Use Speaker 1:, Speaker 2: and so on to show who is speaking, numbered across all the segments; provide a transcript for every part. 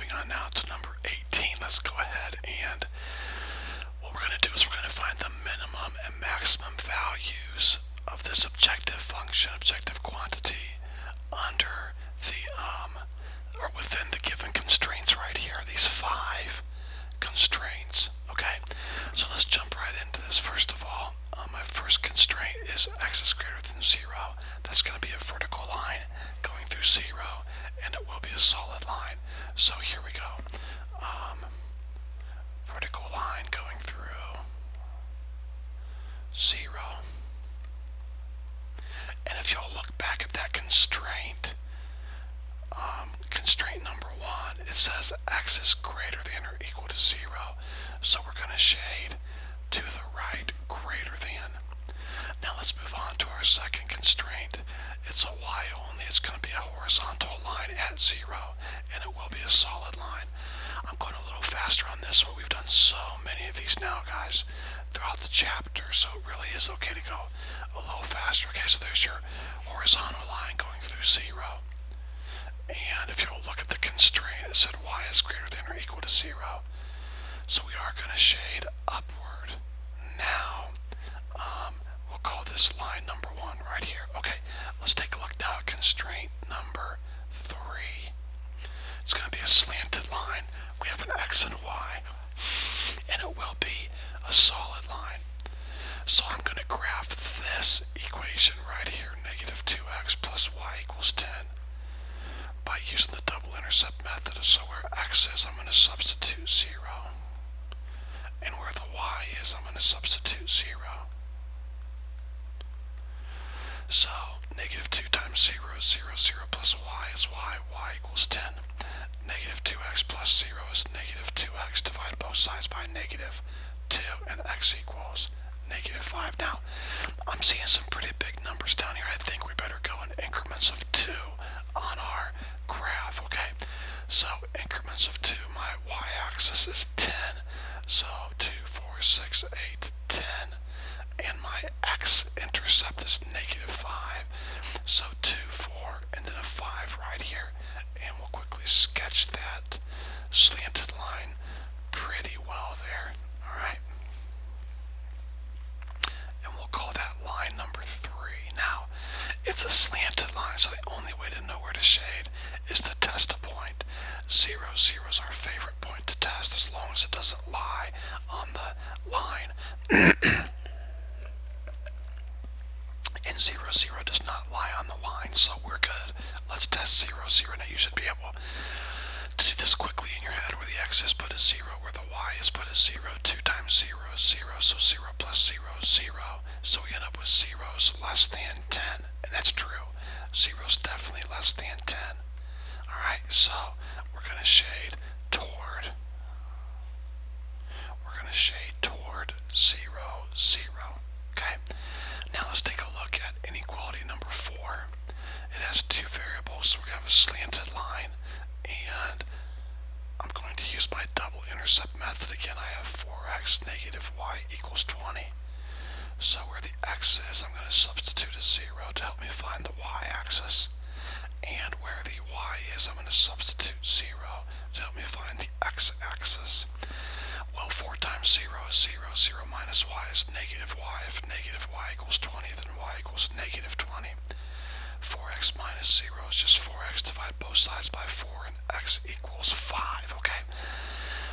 Speaker 1: moving on now to number 18. Let's go ahead and what we're going to do is we're going to find the minimum and maximum values of this objective function, objective quantity, under the or within the given constraints right here. These 5 constraints. Okay, so let's jump right into this. First of all, my first constraint is x is greater than 0. That's going to be a vertical line going through 0, and it will be a solid line. So here we go. Vertical line going through 0. And if y'all look back at that constraint, constraint number 1, it says x is greater than or equal to 0. So we're going to shade to the right, greater than. Now let's move on to our second constraint. It's a y only. It's going to be a horizontal line at 0, and it will be a solid line. I'm going a little faster on this one. We've done so many of these now, guys, throughout the chapter, so it really is okay to go a little faster. Okay, so there's your horizontal line going through 0. And if you'll look at the constraint, it said y is greater than or equal to 0. So we are going to shade upward. Now, we'll call this line number 1 right here. Okay, let's take a look now at constraint number 3. It's going to be a slanted line. We have an x and a y, and it will be a solid line. So I'm going to graph this equation right here, negative 2x plus y equals 10, by using the double intercept method. So where x is, I'm going to substitute 0. And where the y is, I'm going to substitute 0. So negative 2 times 0 is 0. 0 plus y is y. Y equals 10. Negative 2x plus 0 is negative 2x. Divide both sides by negative 2, and x equals negative 5. Now, I'm seeing some pretty big numbers down here. I think we better go in increments of 2 on our graph, okay? So increments of 2, my y-axis is 10. So 2, 4, 6, 8, 10. And my x-intercept is negative 5. So 2, 4, and then a 5 right here. And we'll quickly sketch that slanted line pretty well there. Alright. And we'll call that line number 3. Now, it's a slanted line, so the only way to know where to shade is to test a point. 0, 0 is our favorite point to test, as long as it doesn't lie on the line. And 0, 0 does not lie on the line, so we're good. Let's test 0, 0. Now you should be able to do this quickly in your head. Where the x is, put a 0. Where the y is, put a 0. 2 times 0 is 0. So 0 plus 0 is 0. So we end up with zeros less than 10. And that's true. 0 is definitely less than 10. Alright, so we're going to shade toward. We're going to shade toward 0, 0. Okay? Now let's take a look at inequality number 4. It has 2 variables, so we're going to have a slanted line, and I'm going to use my double intercept method again. I have 4x negative y equals 20. So where the x is, I'm going to substitute a 0 to help me find the y-axis. And where the y is, I'm going to substitute 0 to help me find the x-axis. Well, 4 times 0 is 0. 0 minus y is negative y. If negative y equals 20, then y equals negative 20. 4x minus 0 is just 4x. Divide both sides by 4, and x equals 5. Okay?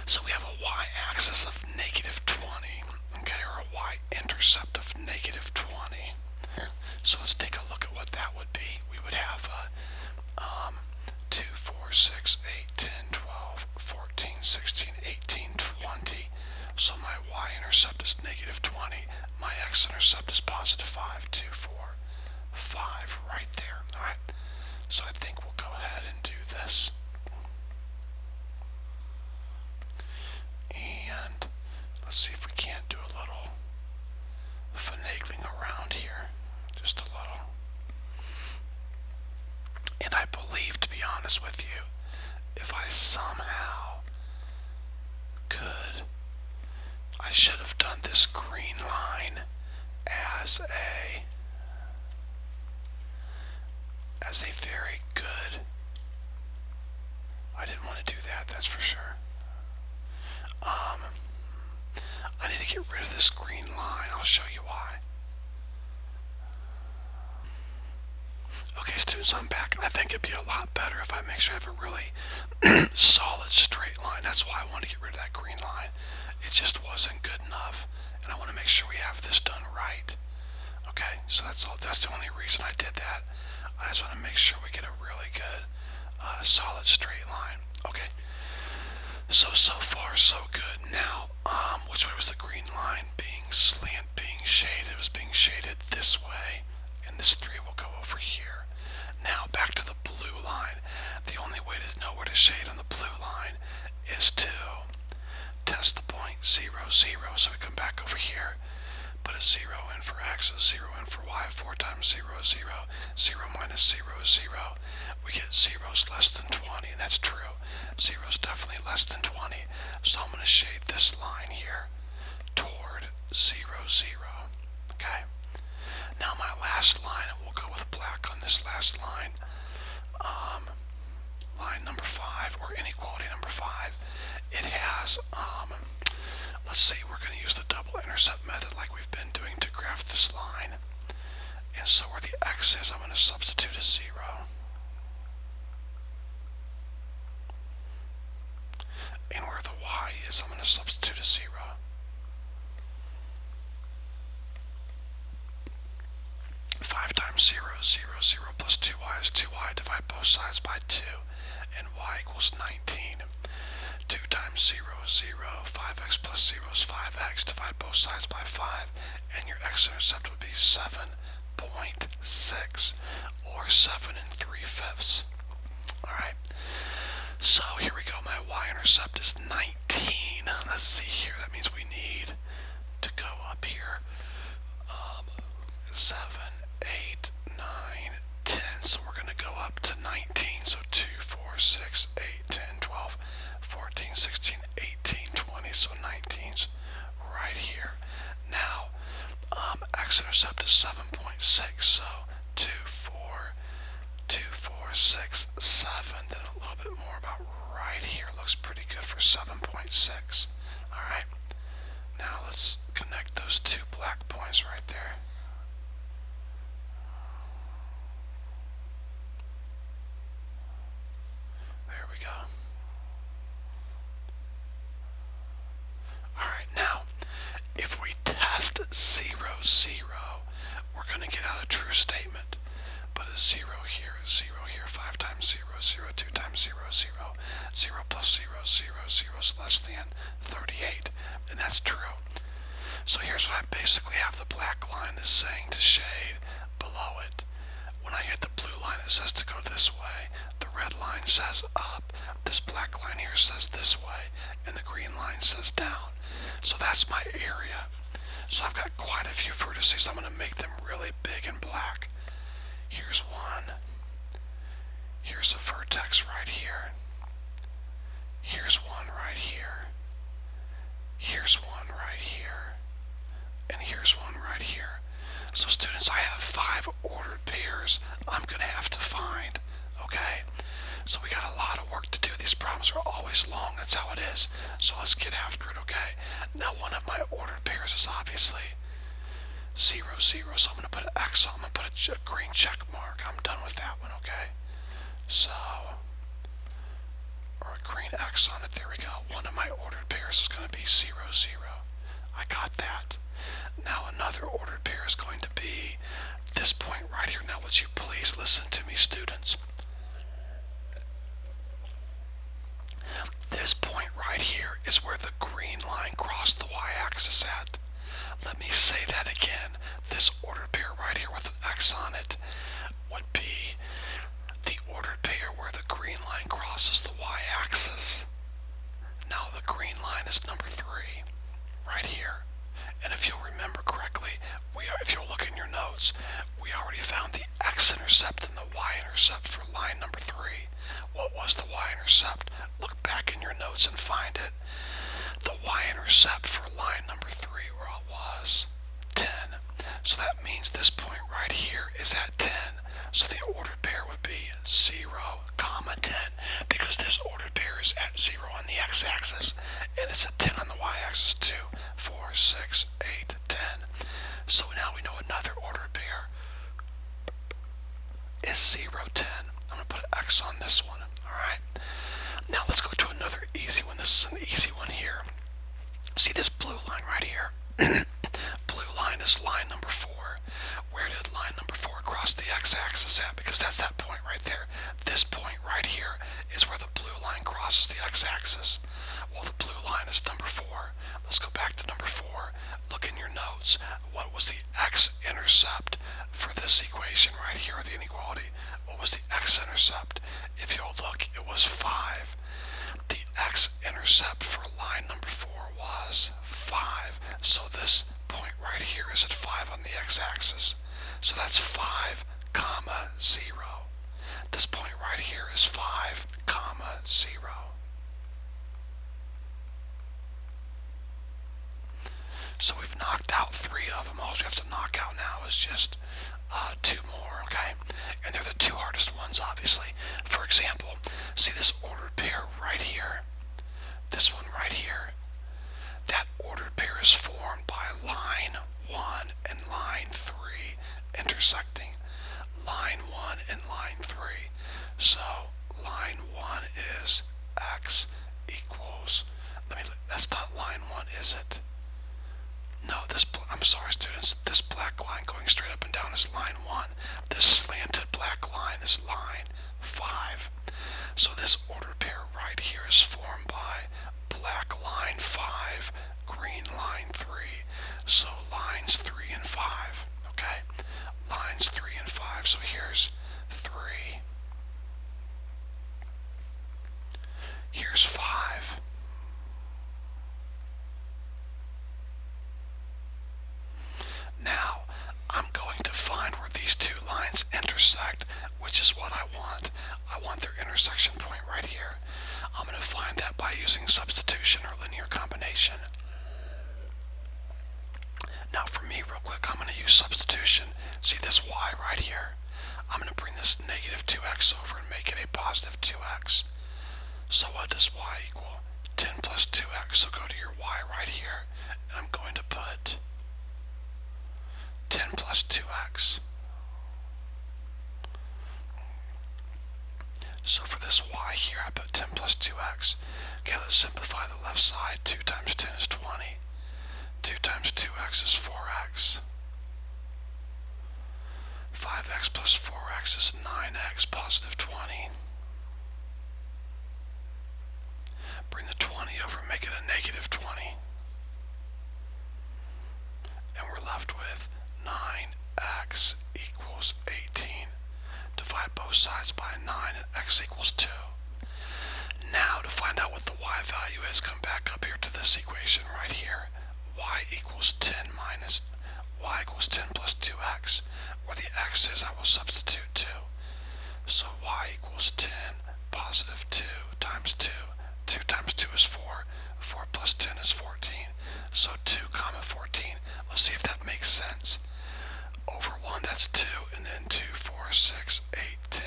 Speaker 1: So we have a y-axis of negative 20. Okay, or a y-intercept of negative 20. So let's take a look at what that would be. We would have 2, 4, 6, 8, 10, 12, 14, 16, 18, 20. So my y-intercept is negative 20. My x-intercept is positive 5. 2, 4, 5 right there. Alright, so I think we'll go ahead and do this. And let's see if we can't do a little finagling around here. Just a little. And I believe, to be honest with you, if I somehow could, I should have done this green line as a very good, I didn't want to do that, that's for sure. I need to get rid of this green line. I'll show you why. Okay, students, I'm back. I think it'd be a lot better if I make sure I have a really solid straight line. That's why I want to get rid of that green line. It just wasn't good enough, and I want to make sure we have this done right. Okay, so that's all. That's the only reason I did that. I just want to make sure we get a really good, solid straight line. Okay. So far so good. Now, which way was the green line being slant, being shaded? It was being shaded this way, and this 3 will go over here. Now, back to the blue line. The only way to know where to shade on the blue line is to test the point 0, 0. So we come back over here, put a 0 in for x, a 0 in for y, 4 times 0, 0, 0 minus 0 is 0. We get 0's less than 20, and that's true. 0's definitely less than 20. So I'm going to shade this line here toward 0, 0. Okay? Now my last line, and we'll go with black on this last line, line number 5, or inequality number 5, it has, let's see, we're going to use the double intercept method like we've been doing to graph this line. And so where the x is, I'm going to substitute a 0. And where the y is, I'm going to substitute a 0. Five times 0 is 0, 0 plus 2y is 2y, divide both sides by 2, and y equals 19. 2 times 0 is 0, 5x plus 0 is 5x, divide both sides by 5, and your x-intercept would be 7.6, or 7 3/5. Alright, so here we go, my y-intercept is 19. Let's see here, that means we need to go up here. 7, 8, 9, 10. So we're going to go up to 19. So 2, 4, 6, 8, 10, 12, 14, 16, 18, 20. So 19's right here. Now, x-intercept is 7.6. So 2, 4, 2, 4, 6, 7. Then a little bit more about right here. Looks pretty good for 7.6. Alright. Now let's connect those 2 black points right there. There we go. Alright, now, if we test 0, 0, we're going to get out a true statement. But a 0 here, 0 here, 5 times 0, 0, 2 times 0, 0, 0 plus 0, 0, 0 is less than 38. And that's true. So here's what I basically have the black line is saying to shade below it. When I hit the blue line, it says to go this way. The red line says up. This black line here says this way. And the green line says down. So that's my area. So I've got quite a few vertices. I'm going to make them really big and black. Here's one. Here's a vertex right here. Here's one right here. Here's one right here. And here's one right here. So students, I have 5 ordered pairs I'm going to have to find. Okay? So we got a lot of work to do. These problems are always long. That's how it is. So let's get after it, okay? Now one of my ordered pairs is obviously 0, 0. So I'm going to put an X on. I'm going to put a green check mark. I'm done with that one, okay? So, or a green X on it. There we go. One of my ordered pairs is going to be 0, 0. I got that. Now another ordered pair is going to be this point right here. Now would you please listen to me, students? This point right here is where the green line crossed the y-axis at. Let me say that again. This ordered pair right here with an X on it would be the ordered pair where the green line crosses the y-axis. Now the green line is number 3, right here. And if you'll remember correctly, if you'll look in your notes, we already found the x-intercept and the y-intercept for line number 3. What was the y-intercept? Look back in your notes and find it. The y-intercept for line number 3, where it was 10. So that means this point right here is at 10. So the ordered pair would be 0, 10, because this ordered pair it's a 10 on the y-axis. 2, 4, 6, 8, 10. So now we know another ordered pair is 0, 10. I'm going to put an X on this one. Alright. Now let's go to another easy one. This is an easy one here. See this blue line right here? Blue line is line number 4. Where did line number 4 cross the x-axis at? Because that's that point right there. This point right here is where the blue line crosses the x-axis. Well, the blue line is number 4. Let's go back to number 4. Look in your notes. What was the x-intercept for this equation right here, the inequality? What was the x-intercept? If you'll look, it was 5. The x-intercept for line number 4 was 5. So this point right here is at 5 on the x-axis. So that's 5, 0. This point right here is 5, 0. So we've knocked out 3 of them. All we have to knock out now is just 2 more, okay? And they're the 2 hardest ones, obviously. For example, see this ordered pair right here? This one right here. That ordered pair is formed by line 1 and line 3 intersecting. Line 1 and line 3. So line 1 is x equals, that's not line 1, is it? No, I'm sorry students, this black line going straight up and down is line 1. This slanted black line is line 5. So this ordered pair right here is formed by black line 5, green line 3. So lines 3 and 5, okay? Lines 3 and 5, so here's 3. Here's 5. Now, I'm going to find where these 2 lines intersect, which is what I want. I want their intersection point right here. I'm going to find that by using substitution or linear combination. Now for me, real quick, I'm going to use substitution. See this y right here? I'm going to bring this negative 2x over and make it a positive 2x. So what does y equal? 10 plus 2x. So go to your y right here, and I'm going to put 10 plus 2x. So for this y here, I put 10 plus 2x. Okay, let's simplify the left side. 2 times 10 is 20. 2 times 2x is 4x. 5x plus 4x is 9x, positive 20. Bring the 20 over and make it a negative 20. And we're left with 9x equals 18. Divide both sides by 9 and x equals 2. Now to find out what the y value is, come back up here to this equation right here. Y equals 10 plus 2x. Where the x is, I will substitute 2. So y equals 10, positive 2 times 2. 2 times 2 is 4. 4 plus 10 is 14. So 2 comma 14. Let's see if that makes sense. Over 1, that's 2, and then 2, 4, 6, 8, 10,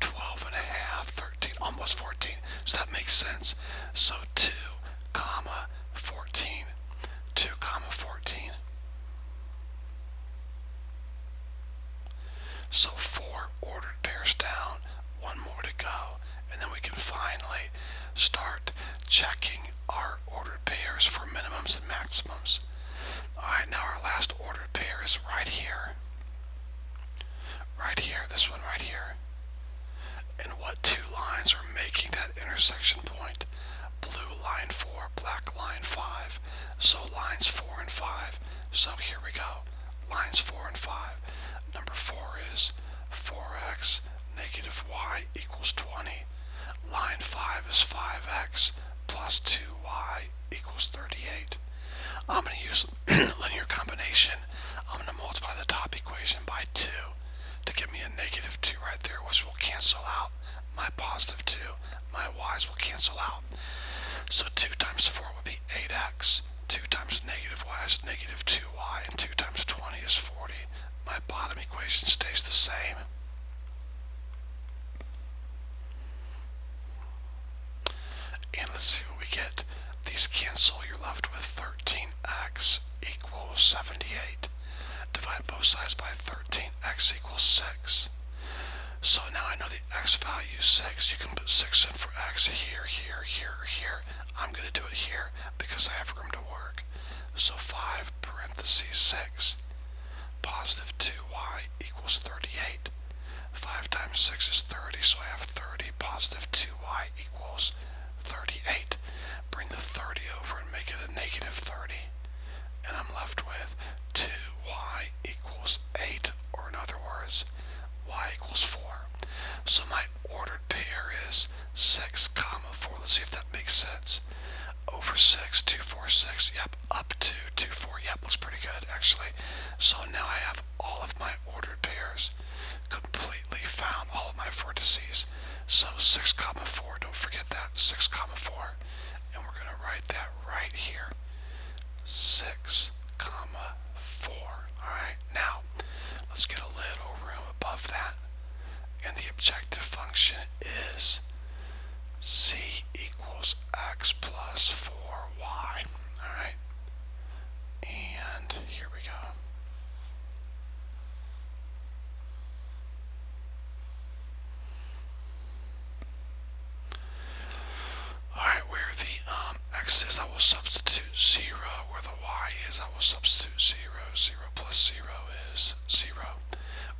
Speaker 1: 12 and a half, 13, almost 14. So that makes sense. So 2 comma 14. 2 comma 14. So 4 ordered pairs down, 1 more to go, and then we can finally start checking our ordered pairs for minimums and maximums. Alright, now our last ordered pair is right here. Right here, this one right here. And what 2 lines are making that intersection point? Blue line 4, black line 5. So lines 4 and 5. So here we go. Lines 4 and 5. Number 4 is 4x negative y equals 20. Line 5 is 5x plus 2y equals 38. I'm going to use linear combination. I'm going to multiply the top equation by 2 to give me a negative 2 right there, which will cancel out my positive 2. My y's will cancel out. So 2 times 4 would be 8x. 2 times negative y is negative 2y, and 2 times 20 is 40. My bottom equation stays the same. And let's see what we get. The these cancel. You're left with 13x equals 78. Divide both sides by 13x equals 6. So now I know the x value is 6. You can put 6 in for x here, here, here, here. I'm going to do it here because I have room to work. So 5 parentheses 6. Positive 2y equals 38. 5 times 6 is 30, so I have 30. Positive 2y equals 38. Bring the 30 over and make it a negative 30. And I'm left with 2y equals 8, or in other words, y equals 4. So my ordered pair is 6 comma 4. Let's see if that makes sense. Over 6, 2, 4, 6. Yep, up to 2, 4. Yep, looks pretty good actually. So now I have all of my ordered pairs completely found, all of my vertices. So 6 comma 4, don't forget that, 6 comma 4. And we're going to write that right here. 6 comma 4. Alright, now let's get a little room above that. And the objective function is c equals x plus 4y. Alright, and here we go. Alright, where the x is, I will substitute 0. Where the y is, I will substitute 0. 0 plus 0 is 0.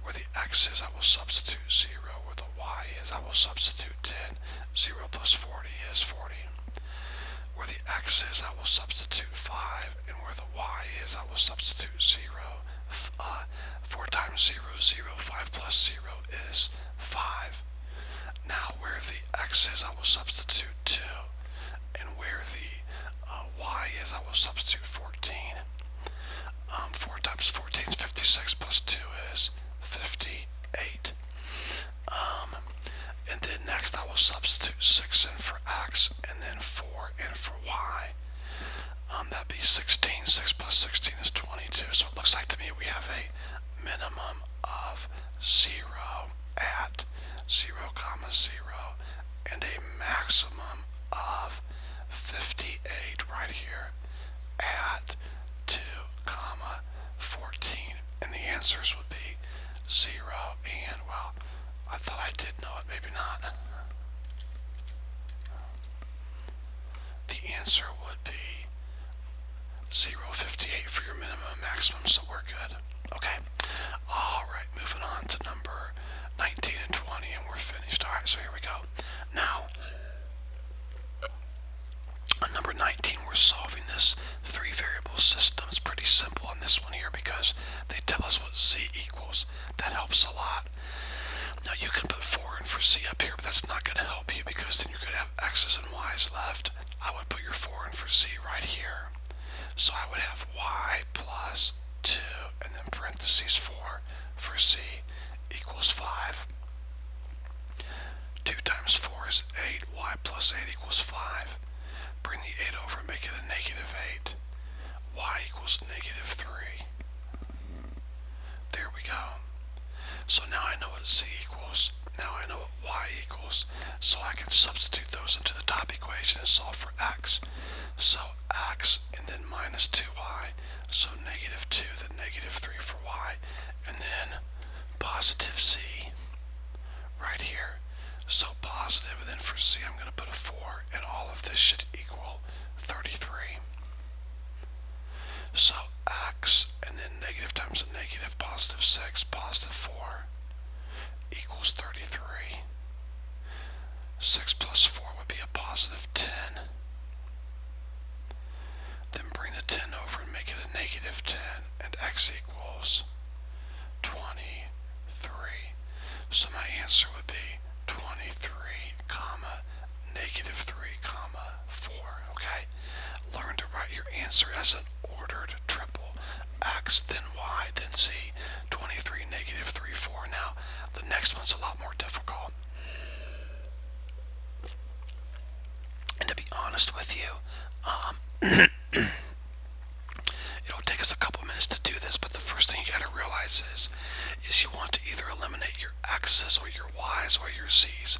Speaker 1: Where the x is, I will substitute 0. Where the y is, I will substitute 10. 0 plus 40 is 40. Where the x is, I will substitute 5. And where the y is, I will substitute 0. 4 times 0 is 0. 5 plus 0 is 5. Now where the x is, I will substitute 2. And where the y is, I will substitute 14. 4 times 14 is 56, plus 2 is 58. And then next I will substitute 6 in for x, and then 4 in for y. That'd be 16. 6 plus 16 is 22. So it looks like to me we have a minimum of 0 at 0 comma 0 and a maximum of 58 right here at 2 comma 14. And the answers would be 0 and, well, I thought I did know it, maybe not. The answer would be 0, 58 for your minimum and maximum, so we're good. Okay. Alright, moving on to number 19 and 20, and we're finished. Alright, so here we go. Now, on number 19, we're solving this 3-variable system. It's pretty simple on this one here because they tell us what z equals. That helps a lot. Now you can put 4 in for z up here, but that's not going to help you because then you're going to have x's and y's left. I would put your 4 in for z right here. So I would have y plus 2 and then parentheses 4 for z equals 5. 2 times 4 is 8. Y plus 8 equals 5. Bring the 8 over and make it a negative 8. Y equals negative 3. There we go. So now I know what z equals. Now I know what y equals. So I can substitute those into the top equation and solve for x. So x and then minus 2y. So negative 2, then negative 3 for y. And then positive z right here. So positive, and then for z I'm going to put a 4. And all of this should equal 33. So x and then negative times a negative, positive 6, positive 4 equals 33. 6 plus 4 would be a positive 10. Then bring the 10 over and make it a negative 10, and x equals 23. So my answer would be 23 comma negative 3 comma 4. Okay, learn to write your answer as an ordered triple. X, then y, then z. 23, negative 3, 4. Now the next one's a lot more difficult. And to be honest with you, it'll take us a couple minutes to do this, but the first thing you got to realize is you want to either eliminate your x's or your y's or your z's.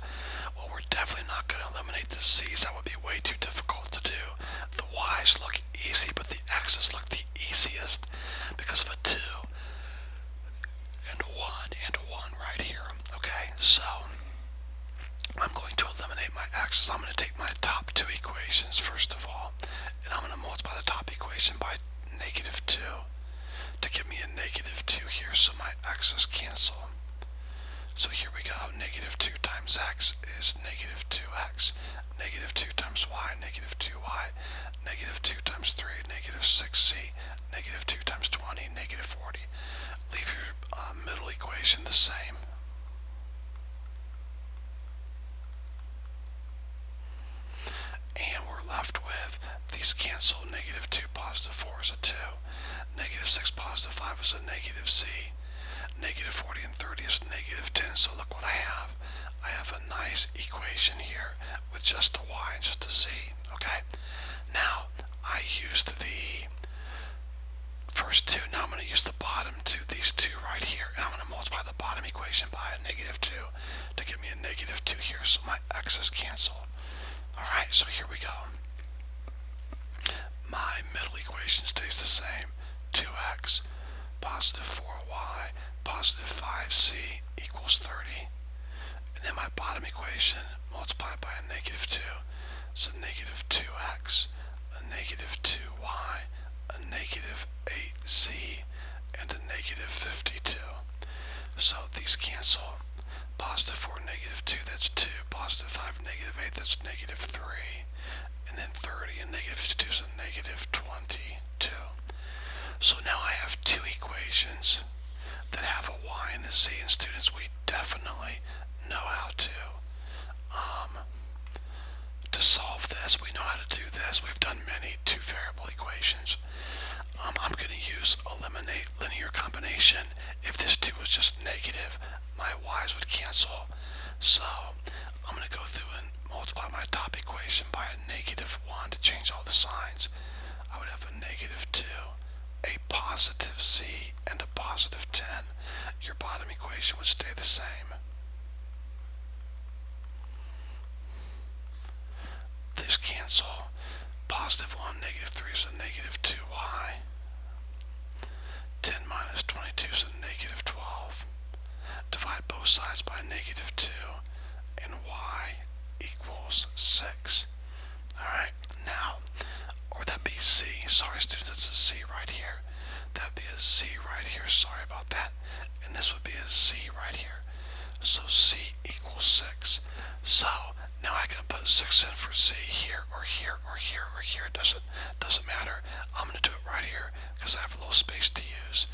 Speaker 1: Well, we're definitely not going to eliminate the z's. That would be way too difficult to do. The x's look the easiest because of a 2 and a 1 and a 1 right here. Okay, so I'm going to eliminate my x's. I'm going to take my top two equations first of all, and I'm going to multiply the top equation by negative 2 to give me a negative 2 here, so my x's cancel. So here we go. Negative 2 times x is negative 2x. Negative 2 times y, negative 2y. Negative 2 times 3, negative 6c. Negative 2 times 20, negative 40. Leave your middle equation the same. And we're left with these cancel. Negative 2 positive 4 is a 2. Negative 6 positive 5 is a negative z. Negative 40 and 30 is negative 10. So look what I have. I have a nice equation here with just a y and just a z. Okay. Now I used the first two. Now I'm going to use the bottom two, these two right here, and I'm going to multiply the bottom equation by a negative 2 to give me a negative 2 here, so my x's cancel. Alright, so here we go. My middle equation stays the same. 2x, positive 4y, positive 5c equals 30. And then my bottom equation multiplied by a negative 2. So negative 2x, a negative 2y, a negative 8z, and a negative 52. So these cancel. Positive 4, negative 2, that's 2. Positive 5, negative 8, that's negative 3. And then 30 and negative 52 is a negative 22. So now I have two equations that have a y and a z, and students, we definitely know how to solve this. We know how to do this. We've done many two variable equations. I'm going to use eliminate linear combination. If this 2 was just negative, my y's would cancel. So I'm going to go through and multiply my top equation by a negative 1 to change all the signs. I would have a negative 2, a positive z, and a positive 10. Your bottom equation would stay the same. This cancel. Positive 1, negative 3 is a negative 2y. 10 minus 22 is a negative 12. Divide both sides by negative 2, and y equals 6. Alright, now, or that'd be z. Sorry students, that's a z right here. That'd be a z right here. Sorry about that. And this would be a z right here. So z equals 6. So now I can put 6 in for z here or here or here or here. It doesn't matter. I'm going to do it right here because I have a little space to use.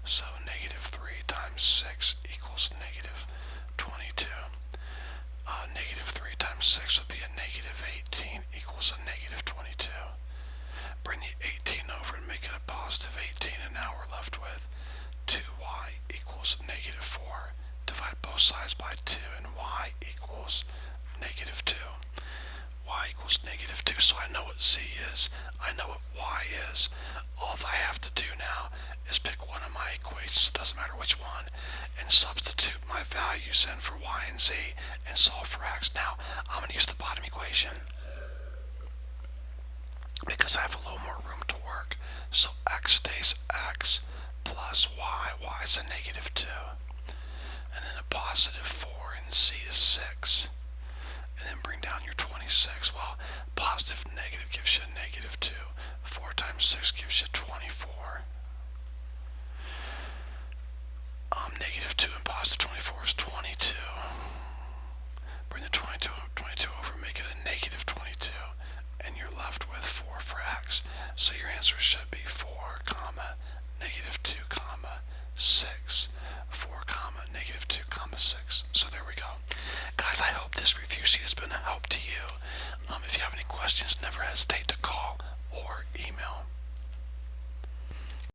Speaker 1: So negative 3 times 6 equals negative 22. Negative 3 times 6 would be a negative 18 equals a negative 22. Bring the 18 over and make it a positive 18, and now we're left with 2y equals negative 4. Divide both sides by 2, and y equals negative 2. Y equals negative 2, so I know what z is. I know what y is. All I have to do now is pick one of my equations, doesn't matter which one, and substitute my values in for y and z and solve for x. Now, I'm going to use the bottom equation because I have a little more room to work. So x stays x plus y. Y is a negative 2. And then a positive 4, and z is 6. And then bring down your 26. Well, positive and negative gives you a negative 2. 4 times 6 gives you 24. Negative 2 and positive 24 is 22. Bring the 22 over, make it a negative 22. And you're left with 4 for x. So your answer should be 4, comma, negative 2, comma, 6. 4, comma, negative 2, comma, 6. So there we go. Guys, I hope this review sheet has been a help to you. If you have any questions, never hesitate to